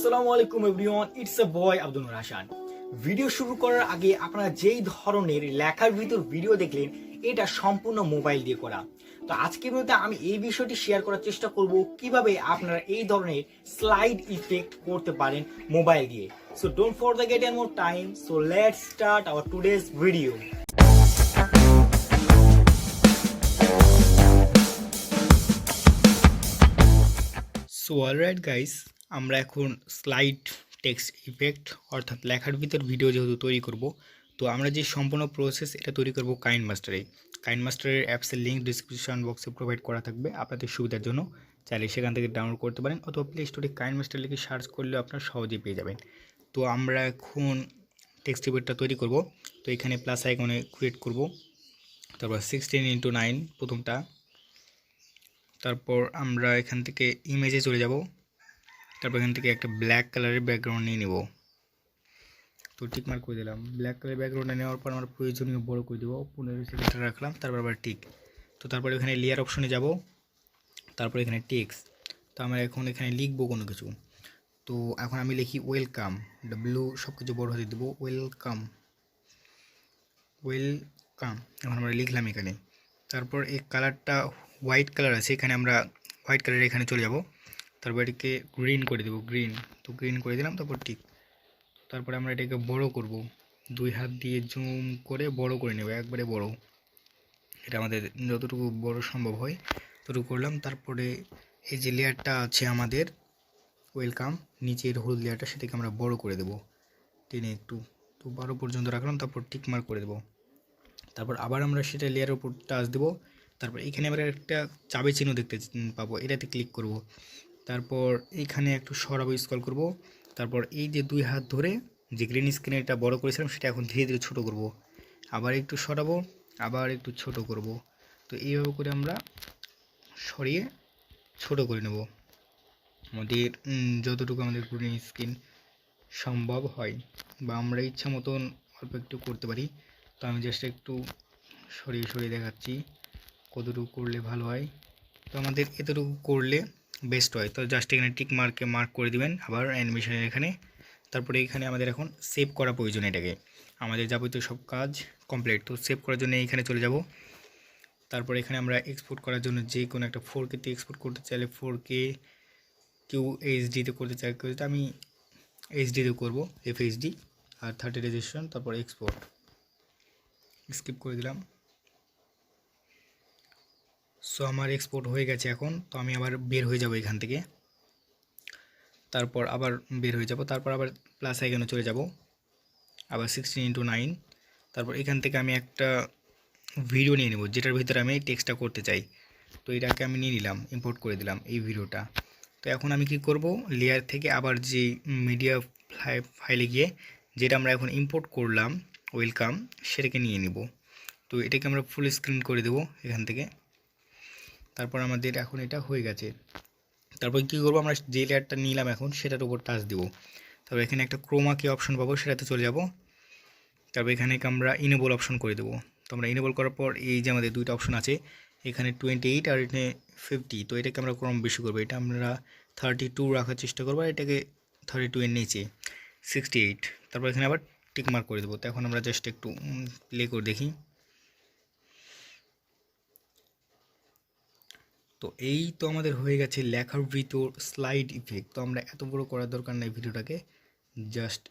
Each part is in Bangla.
আসসালামুয়ালাইকুম everyone, it's a boy Abdun Hasan. Video শুরু করার আগে আপনারা যেই ধরনের লেখার ভিতর ভিডিও দেখলেন এটা সম্পূর্ণ মোবাইল দিয়ে করা। তো আজকের ভিডিওতে আমি এই বিষয়টি শেয়ার করার চেষ্টা করব কিভাবে আপনারা এই ধরনের স্লাইড ইফেক্ট করতে পারেন মোবাইল দিয়ে। So don't forget any more time, so let's start our today's video. So alright guys, আমরা এখন স্লাইড টেক্সট ইফেক্ট অর্থাৎ লেখার ভিতর ভিডিও যেহেতু তৈরি করব, তো আমরা যে সম্পূর্ণ প্রসেস এটা তৈরি করব কাইনমাস্টারে। কাইনমাস্টারের অ্যাপসের লিঙ্ক ডিসক্রিপশন বক্সে প্রোভাইড করা থাকবে আপনাদের সুবিধার জন্য। চাইলে সেখান থেকে ডাউনলোড করতে পারেন অথবা প্লে স্টোরে কাইনমাস্টার লিখে সার্চ করলেও আপনারা সহজেই পেয়ে যাবেন। তো আমরা এখন টেক্সট ইফেক্টটা তৈরি করব। তো এখানে প্লাস আইকনে ক্রিয়েট করব, তারপর 16:9 প্রথমটা, তারপর আমরা এখান থেকে ইমেজে চলে যাব, তারপর এখান থেকে একটা ব্ল্যাক কালারের ব্যাকগ্রাউন্ড নিয়ে নেব। তো টিক মার্ক করে দিলাম। ব্ল্যাক কালারের ব্যাকগ্রাউন্ডটা নেওয়ার পর আমরা প্রয়োজনীয় বড় করে দেবো, 15 সেকেন্ড রাখলাম, তারপর আবার টিক। তো তারপর এখানে লেয়ার অপশনে যাব, তারপর এখানে টেক্সট। তো আমরা এখন এখানে লিখবো কোনো কিছু। তো এখন আমি লিখি ওয়েলকাম, ডাব্লিউ সব কিছু বড় হতে দেবো, ওয়েলকাম ওয়েলকাম। এখন আমরা লিখলাম এখানে। তারপর এই কালারটা হোয়াইট কালার আছে, এখানে আমরা হোয়াইট কালারের এখানে চলে যাব, তারপর এটাকে গ্রিন করে দেবো, গ্রিন। তো গ্রিন করে দিলাম, তারপর ঠিক। তারপরে আমরা এটাকে বড় করব, দুই হাত দিয়ে জুম করে বড় করে নেব, একবারে বড়। এটা আমাদের যতটুকু বড় সম্ভব হয় ততটুকু করলাম। তারপরে এই যে লেয়ারটা আছে আমাদের ওয়েলকাম, নিচের হলুদ লেয়ারটা, সেটাকে আমরা বড় করে দেব টেনে একটু। তো 12 পর্যন্ত রাখলাম, তারপর টিক মার্ক করে দেবো। তারপর আবার আমরা সেটা লেয়ারের উপর টাচ দেবো। তারপর এখানে আমরা একটা চাবি চিহ্ন দেখতে পাবো, এটাতে ক্লিক করব। তারপর এইখানে একটু সরাবো, স্ক্রল করব। তারপর এই যে দুই হাত ধরে যে গ্রিন স্ক্রিনে এটা বড় করেছিলাম সেটা এখন ধীরে ধীরে ছোটো করব, আবার একটু সরাবো, আবার একটু ছোট করব। তো এইভাবে করে আমরা সরিয়ে ছোট করে নেব আমাদের যতটুকু আমাদের গ্রিন স্ক্রিন সম্ভব হয়, বা আমরা ইচ্ছা মতন অল্প একটু করতে পারি। তো আমি জাস্ট একটু সরিয়ে সরিয়ে দেখাচ্ছি কতটুকু করলে ভালো হয়। তো আমাদের এতটুকু করলে বেস্ট হয়। তো জাস্ট এখানে টিক মার্কে মার্ক করে দিবেন আবার অ্যানিমেশনের এখানে। তারপরে এখানে আমাদের এখন সেভ করা প্রয়োজন, এটাকে আমাদের যাবতীয় সব কাজ কমপ্লিট। তো সেভ করার জন্য এইখানে চলে যাব। তারপর এখানে আমরা এক্সপোর্ট করার জন্য যে কোনো একটা 4K তে এক্সপোর্ট করতে চাইলে 4K, কেউ এইচডিতে করতে চাই, আমি এইচডিতে করব, FHD আর 30 রেজিস্ট্রেশন, তারপর এক্সপোর্ট স্কিপ করে দিলাম। সো আমার এক্সপোর্ট হয়ে গেছে এখন। তো আমি আবার বের হয়ে যাব এখান থেকে, তারপর আবার বের হয়ে যাব, তারপর আবার প্লাস আইকনে চলে যাব, আবার 16:9। তারপর এখান থেকে আমি একটা ভিডিও নিয়ে নেব যেটার ভিতরে আমি টেক্সটটা করতে চাই। তো এটাকে আমি নিয়ে নিলাম, ইম্পোর্ট করে দিলাম এই ভিডিওটা। তো এখন আমি কি করব, লেয়ার থেকে আবার যে মিডিয়া ফাইলে গিয়ে যেটা আমরা এখন ইম্পোর্ট করলাম ওয়েলকাম, সেটাকে নিয়ে নিব। তো এটাকে আমরা ফুল স্ক্রিন করে দেব এখান থেকে। তারপর আমাদের এখন এটা হয়ে গেছে। তারপর কী করবো, আমরা যে লেয়ারটা নিলাম এখন সেটার উপর টাচ দেব। তারপর এখানে একটা ক্রোমা কি অপশন পাবো, সেটাতে চলে যাব। তারপর এখানে আমরা ইনেবল অপশন করে দেবো। তো আমরা ইনেবল করার পর এই যে আমাদের দুইটা অপশন আছে, এখানে 28 আর এখানে 50। তো এটাকে আমরা ক্রম বেশি করবো, এটা আমরা 32 রাখার চেষ্টা করবো, আর এটাকে 32 এর নিচে 68। তারপর এখানে আবার টিক মার্ক করে দেবো। তো এখন আমরা জাস্ট একটু প্লে করে দেখি। তো এই তো আমাদের হয়ে গেছে লেখার ভিতর স্লাইড ইফেক্ট। তো আমরা এত বড় করার দরকার নেই ভিডিওটাকে, জাস্ট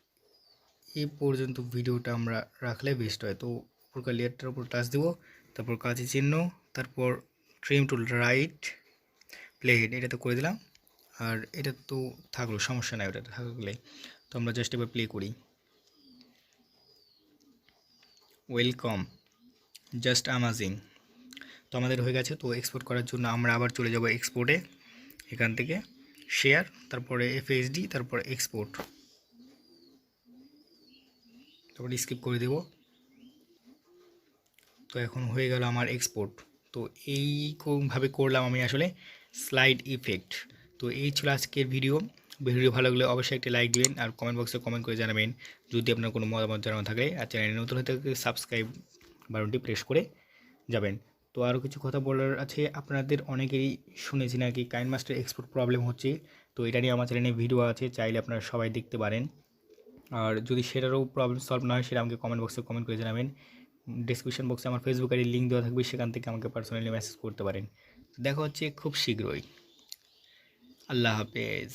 এই পর্যন্ত ভিডিওটা আমরা রাখলে বেস্ট হয়। তো উপরকার লেয়ারটার উপর টাচ দেবো, তারপর কাছে চিহ্ন, তারপর ট্রিম টুল রাইট, প্লে হেড এটাতে করে দিলাম। আর এটা তো থাকলো, সমস্যা নাই, ওটাতে থাকলে। তো আমরা জাস্ট এবার প্লে করি, ওয়েলকাম, জাস্ট অ্যামাজিং। তো আমাদের হয়ে গেছে। তো এক্সপোর্ট করার জন্য আমরা আবার চলে যাব এক্সপোর্টে, এখান থেকে শেয়ার, তারপরে FHD, তারপরে এক্সপোর্ট, তারপরে স্কিপ করে দেব। তো এখন হয়ে গেল আমার এক্সপোর্ট। তো এইভাবে করলাম আমি আসলে স্লাইড ইফেক্ট। তো এই ছিল আজকের ভিডিও ভালো লাগলে অবশ্যই একটা লাইক দিবেন, আর কমেন্ট বক্সে কমেন্ট করে জানাবেন যদি আপনার কোনো মতামত জানানো থাকে। আর চ্যানেলে নতুন হয়ে থাকলে সাবস্ক্রাইব বাটনটি প্রেস করে যাবেন। তো আরও কিছু কথা বলার আছে, আপনাদের অনেকেরই শুনেছি নাকি কাইনমাস্টার এক্সপোর্ট প্রবলেম হচ্ছে। তো এটা নিয়ে আমার চ্যানেলে ভিডিও আছে, চাইলে আপনারা সবাই দেখতে পারেন। আর যদি সেটারও প্রবলেম সলভ না হয় সেটা আমাকে কমেন্ট বক্সে কমেন্ট করে জানাবেন। ডেসক্রিপশন বক্সে আমার ফেসবুক আইডির লিঙ্ক দেওয়া থাকবে, সেখান থেকে আমাকে পার্সোনালি মেসেজ করতে পারেন। দেখা হচ্ছে খুব শীঘ্রই। আল্লাহ হাফেজ।